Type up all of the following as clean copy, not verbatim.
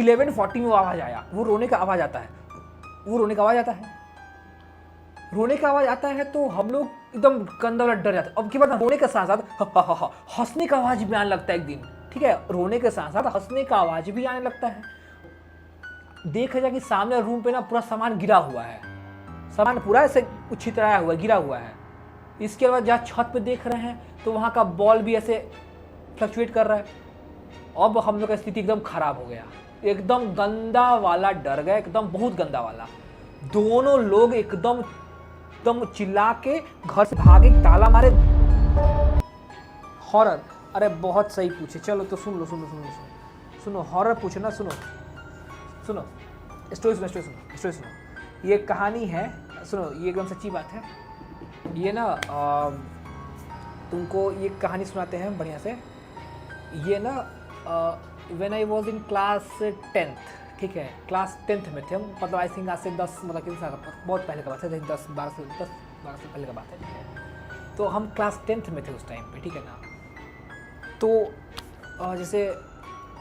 11:40 में वो आवाज़ आया, वो रोने का आवाज़ आता है, वो रोने का आवाज़ आता है, रोने का आवाज़ आता है तो हम लोग एकदम गंदा वाला डर जाते हैं। अब की बात रोने के साथ साथ हंसने का आवाज़ भी आने लगता है एक दिन, ठीक है, रोने के साथ साथ हंसने का आवाज़ भी आने लगता है। देखा जाए कि सामने रूम पे ना पूरा सामान गिरा हुआ है, सामान पूरा ऐसे छितराया हुआ गिरा हुआ है। इसके बाद जहाँ छत पे देख रहे हैं तो वहाँ का बॉल भी ऐसे फ्लक्चुएट कर रहा है। अब हम लोग का स्थिति एकदम खराब हो गया, एकदम गंदा वाला डर गया, एकदम बहुत गंदा वाला। दोनों लोग एकदम एकदम चिल्ला के घर से भागे, ताला मारे। हॉरर, अरे बहुत सही पूछे, चलो तो सुन लो सुनो सुनो सुनो सुनो, हॉरर पूछे ना, सुनो सुनो, स्टोरी सुनो, स्टोरी सुनो, स्टोरी सुनो। ये कहानी है, सुनो, ये एकदम सच्ची बात है। ये ना तुमको ये कहानी सुनाते हैं बढ़िया से। ये ना when I was in class 10th, ठीक है, क्लास 10th में थे हम, मतलब आई थिंक आज से 10 मतलब कितने साल, बहुत पहले का बात है, 10-12 साल पहले का बात है, ठीक है। तो हम क्लास 10th में थे उस टाइम पे, ठीक है ना। तो जैसे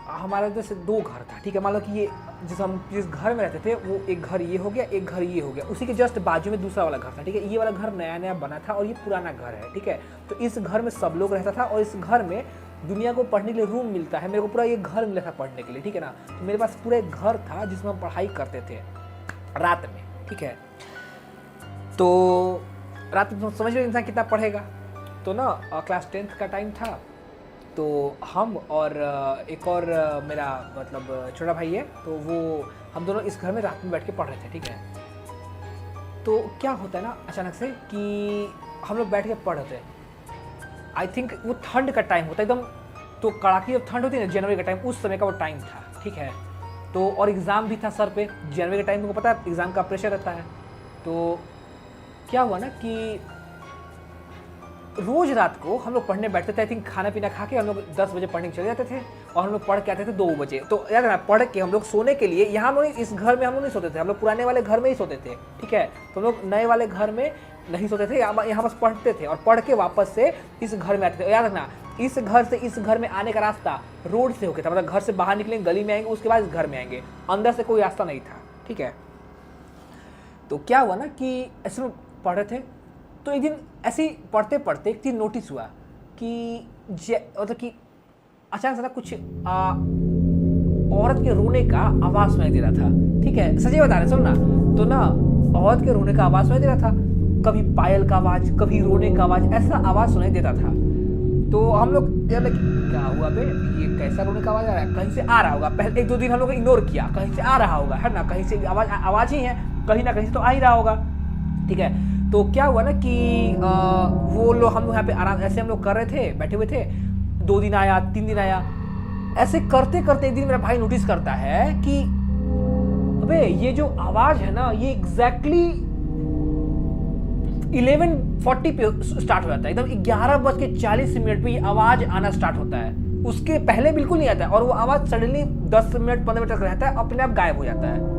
हमारा जैसे 2 घर था, ठीक है, मान लो कि ये जिस घर में रहते थे वो एक घर ये हो गया, एक घर ये हो गया, उसी के जस्ट बाजू में दूसरा वाला घर था, ठीक है। ये वाला घर नया नया बना था और ये पुराना घर है, ठीक है। तो इस घर में सब लोग रहता था और इस घर में दुनिया को पढ़ने के लिए रूम मिलता है। मेरे को पूरा ये घर मिला था पढ़ने के लिए, ठीक है ना। तो मेरे पास पूरा एक घर था जिसमें हम पढ़ाई करते थे रात में, ठीक है। तो रात में समझ लो इंसान कितना पढ़ेगा। तो ना क्लास 10th का टाइम था, तो हम और एक और मेरा मतलब छोटा भाई है, तो वो हम दोनों इस घर में रात में बैठ के पढ़ रहे थे, ठीक है। तो क्या होता है ना अचानक से कि हम लोग बैठ के पढ़ रहे थे, आई थिंक वो ठंड का टाइम होता है एकदम, तो कड़ाकी जब ठंड होती है ना, जनवरी का टाइम, उस समय का वो टाइम था, ठीक है। तो और एग्ज़ाम भी था सर पे, जनवरी के टाइम तुमको पता है एग्ज़ाम का प्रेशर रहता है। तो क्या हुआ ना कि रोज़ रात को हम लोग पढ़ने बैठते थे, आई थिंक खाना पीना खा के हम लोग 10 बजे पढ़ने चले जाते थे और हम लोग पढ़ के आते थे 2 बजे। तो याद है ना, पढ़ के हम लोग सोने के लिए यहाँ हम लोग इस घर में हम लोग नहीं सोते थे, हम लोग पुराने वाले घर में ही सोते थे, ठीक है। तो हम लोग नए वाले घर में नहीं सोते थे, यहाँ बस पढ़ते थे और पढ़ के वापस से इस घर में आते थे। याद रखना, इस घर से इस घर में आने का रास्ता रोड से होके था, मतलब घर से बाहर निकलेंगे, गली में आएंगे, उसके बाद इस घर में आएंगे, अंदर से कोई रास्ता नहीं था, ठीक है। तो क्या हुआ ना कि ऐसे में पढ़ रहे थे, तो एक दिन ऐसे ही पढ़ते पढ़ते एक चीज़ नोटिस हुआ कि मतलब कि अचानक से ना कुछ औरत के रोने का आवाज़ सुनाई दे रहा था, ठीक है, सच्ची बता रहे सुन ना। तो ना औरत के रोने का आवाज़ सुनाई दे रहा था, कभी पायल का आवाज़, कभी रोने का आवाज़, ऐसा आवाज़ सुनाई देता था। तो हम लोग यार क्या हुआ बे, ये कैसा रोने का आवाज़ आ रहा है, कहीं से आ रहा होगा। पहले 1-2 दिन हम लोग इग्नोर किया, कहीं से आ रहा होगा, है ना, कहीं से आवाज़ ही है, कहीं ना कहीं से तो आ ही रहा होगा, ठीक है। तो क्या हुआ ना कि वो लोग हम लोग यहाँ पे आराम ऐसे हम लोग कर रहे थे, बैठे हुए थे, 2 दिन आया, 3 दिन आया, ऐसे करते करते एक दिन मेरा भाई नोटिस करता है कि अबे ये जो आवाज़ है ना, ये एग्जैक्टली 11:40 पे स्टार्ट हो जाता है, एकदम 11:40 पे ये आवाज़ आना स्टार्ट होता है। उसके पहले बिल्कुल नहीं आता है और वो आवाज़ सडनली 10 मिनट 15 मिनट तक रहता है, अपने आप गायब हो जाता है।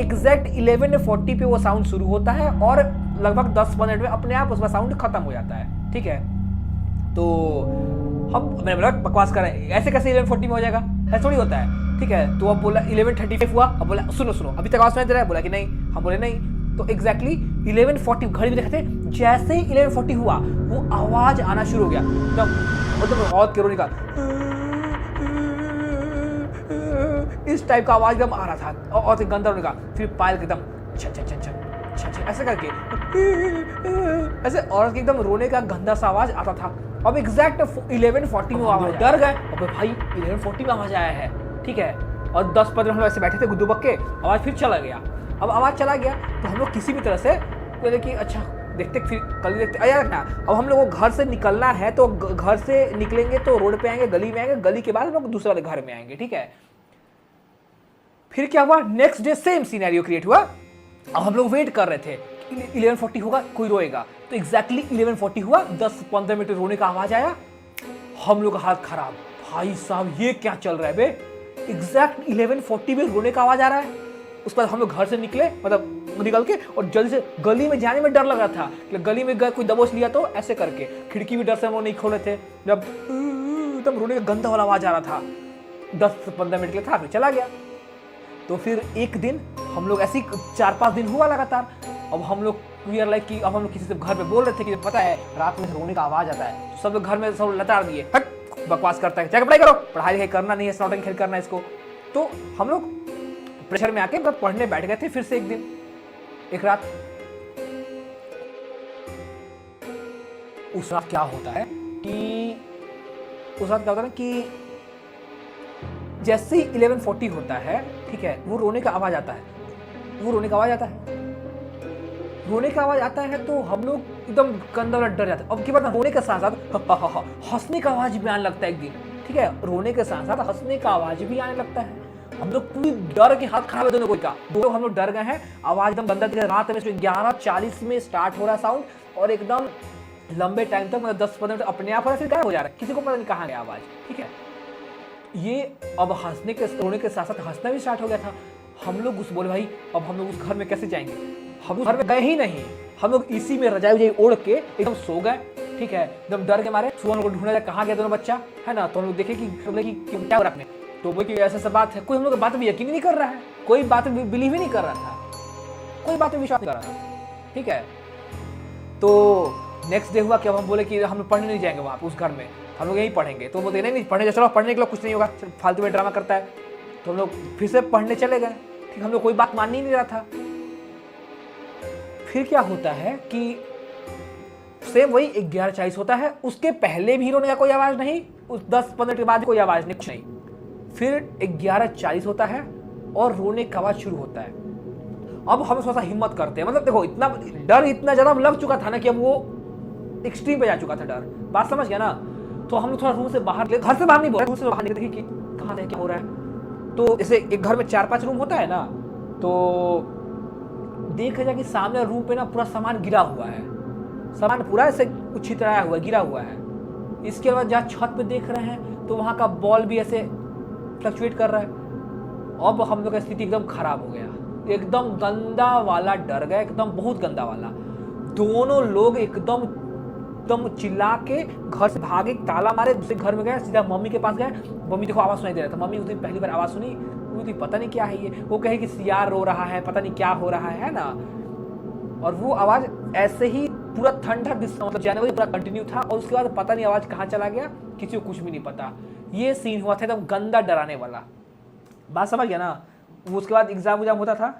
एग्जैक्ट 11:40 पे वो साउंड शुरू होता है और लगभग 10-15 मिनट में अपने आप उसका साउंड खत्म हो जाता है, ठीक है। तो हम मैंने बोला बकवास कर रहे हैं, ऐसे कैसे 11:40 में हो जाएगा, ऐसा थोड़ी होता है, ठीक है। तो अब बोला 11:35 हुआ, अब बोला सुनो सुनो अभी तक आवाज़ सुनाई दे रहा है, बोला कि नहीं, हम बोले नहीं। तो एग्जैक्टली 11:40 घड़ी में देखते, जैसे ही 11:40 हुआ वो आवाज़ आना शुरू हो गया, मतलब औरत के रोने का, इस टाइप का आवाज़ एकदम आ रहा था और गंदा रोने का। फिर पायल के एकदम छन छन छन छन छन छन ऐसे करके ऐसे औरत के एकदम रोने का गंदा सा आवाज़ आता था। अब एग्जैक्ट 11:40 में आवाज़, डर गए, अब भाई 11:40 में आवाज़ आया है, ठीक है। और 10-15 हम लोग ऐसे बैठे थे गुद्दू बक के, आवाज़ फिर चला गया। अब आवाज़ चला गया तो हम लोग किसी भी तरह से बोले कि अच्छा देखते फिर कल देखते, अरे रखना। अब हम लोगों को घर से निकलना है, तो घर से निकलेंगे तो रोड पे आएंगे, गली में आएंगे, गली के बाद हम लोग दूसरे वाले घर में आएंगे, ठीक है। फिर क्या हुआ, next day same scenario create हुआ। अब हम लोग वेट कर रहे थे 11:40 होगा, कोई रोएगा, तो एग्जैक्टली 11:40 हुआ, 10-15 मिनट रोने का आवाज आया। हम लोग का हाथ खराब, भाई साहब ये क्या चल रहा है बे, एग्जैक्ट 11:40 में रोने का आवाज आ रहा है। उसके बाद हम लोग घर से निकले, मतलब निकल के, और जल्दी से गली में जाने में डर लग रहा था कि गली में गए कोई दबोच लिया तो, ऐसे करके खिड़की भी डर से हम लोग नहीं खोले थे। जब एकदम रोने का गंदा वाला आवाज आ रहा था, 10-15 मिनट के लिए था, फिर चला गया। तो फिर एक दिन हम लोग ऐसे ही 4-5 दिन हुआ लगातार। अब हम लोग वी आर लाइक कि अब हम लोग किसी से घर पे बोल रहे थे कि पता है रात में रोने का आवाज आता है, तो सब लोग घर में सब लताड़ दिए, हट बकवास करता है, जाकर पढ़ाई करो, पढ़ाई लिखाई करना नहीं है, स्नॉटिंग खेल करना है इसको। तो हम लोग प्रेशर में आके मतलब पढ़ने बैठ गए थे। फिर से एक दिन एक रात उस रात क्या होता है कि जैसे ही 11:40 होता है, ठीक है, वो रोने का आवाज आता है, रोने का आवाज आता है तो हम लोग एकदम गंदा वाला डर जाते हैं। अब की बात रोने के साथ साथ हंसने का आवाज भी आने लगता है एक दिन, ठीक है, रोने के साथ साथ हंसने का आवाज भी आने लगता है। हम लोग पूरी डर के हाथ खराब है दोनों का, दो हम लोग डर गए हैं। आवाज एकदम गंदा, रात में 11:40 में स्टार्ट हो रहा साउंड और एकदम लंबे टाइम तक मतलब 10-15 मिनट अपने आप फिर गायब हो जा रहा है, किसी को पता नहीं कहाँ गया आवाज, ठीक है। ये अब हंसने के रोने के साथ साथ हंसना भी स्टार्ट हो गया था। हम लोग उस बोले भाई अब हम लोग उस घर में कैसे जाएंगे, हम उस घर में गए ही नहीं, हम लोग इसी में रजाई ओढ़ के एकदम सो गए, ठीक है, एकदम डर के मारे। सुबह लोग ढूंढा जाए कहाँ गया दोनों बच्चा, है ना, तो हम लोग देखे कि क्या हो रहा है, तो वो कि ऐसा बात है, कोई हम लोग बात में यकीन नहीं कर रहा है, कोई बात में बिलीव ही नहीं कर रहा था, कोई बात में विश्वास नहीं कर रहा था, ठीक है। तो नेक्स्ट डे हुआ कि अब हम बोले कि हम लोग पढ़ने नहीं जाएंगे वहाँ उस घर में, हम लोग यहीं पढ़ेंगे। तो वो बोलते नहीं पढ़ने, चलो पढ़ने के लिए कुछ नहीं होगा, फालतू में ड्रामा करता है। तो हम लोग फिर से पढ़ने चले गए, ठीक, हम लोग कोई बात मान ही नहीं रहा था। फिर क्या होता है कि सेम वही 11:40 होता है, उसके पहले भी रोने का कोई आवाज नहीं, उस 10-15 मिनट के बाद कोई आवाज नहीं, कुछ नहीं। फिर 11:40 होता है और रोने का आवाज शुरू होता है। अब हम थोड़ा सा हिम्मत करते हैं, मतलब देखो इतना डर इतना ज्यादा लग चुका था ना कि अब वो एक्सट्रीम पे जा चुका था डर, बात समझ गया ना। तो हम लोग थोड़ा रूम से बाहर, घर से बाहर नहीं बोल, रूम से बाहर निकले कि कहाँ है क्या हो रहा है। तो जैसे एक घर में 4-5 रूम होता है ना, तो देखा जाए कि सामने रूम पे ना पूरा सामान गिरा हुआ है, सामान पूरा ऐसे छितराया हुआ गिरा हुआ है। इसके बाद जहाँ छत पे देख रहे हैं तो वहाँ का बॉल भी ऐसे फ्लक्चुएट कर रहा है। अब हम लोग का स्थिति एकदम खराब हो गया, एकदम गंदा वाला डर गया, एकदम बहुत गंदा वाला। दोनों लोग एकदम चिल्ला के घर से भागे, ताला मारे, दूसरे घर में गए, सीधा मम्मी के पास गए। मम्मी देखो आवाज सुनाई दे रहा था, मम्मी उस दिन पहली बार आवाज सुनी, वो थी पता नहीं क्या है ये, वो कहे कि सियार रो रहा है, पता नहीं क्या हो रहा है ना। और वो आवाज ऐसे ही पूरा ठंडा मतलब जनवरी पूरा कंटिन्यू था, और उसके बाद पता नहीं आवाज कहाँ चला गया, किसी को कुछ भी नहीं पता। ये सीन हुआ था एकदम गंदा डराने वाला, बात समझ गया ना। उसके बाद एग्जाम होता था,